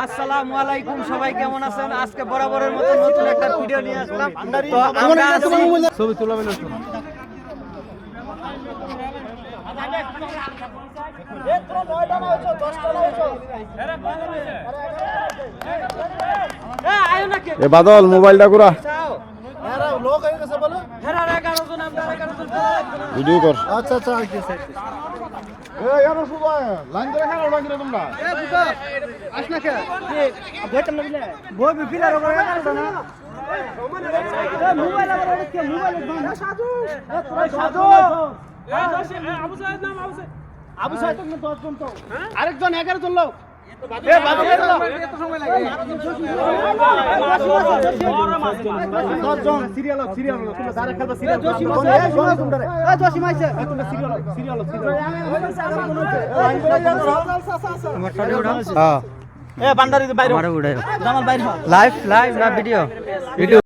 আসসালামু আলাইকুম, সবাই কেমন আছেন? আজকে বরাবরের মতো নতুন একটা ভিডিও নিয়ে আসলাম। তো আমরা ছবি তুলবেন না? এ বাদল মোবাইলটা ঘুরা ভিডিও কর। আচ্ছা আচ্ছা লাইন করে খেলো, লাইন করে তোমরা আস না কে বই বিপিলার ওপরে না মোবাইল আবার কে মোবাইল বন্ধ সাজু সাজু আবু সাইদ না 10 জন তো আরেকজন 11 জন লোক এ বাবা এত সময় লাগে 10 জন সিরিয়াল তোমরা যারা খেলবা সিরিয়াল জসিম আছে এ জসিম আইছে তোমরা সিরিয়াল এ বান্দারি বাইরে জামাল বাইরে লাইভ না ভিডিও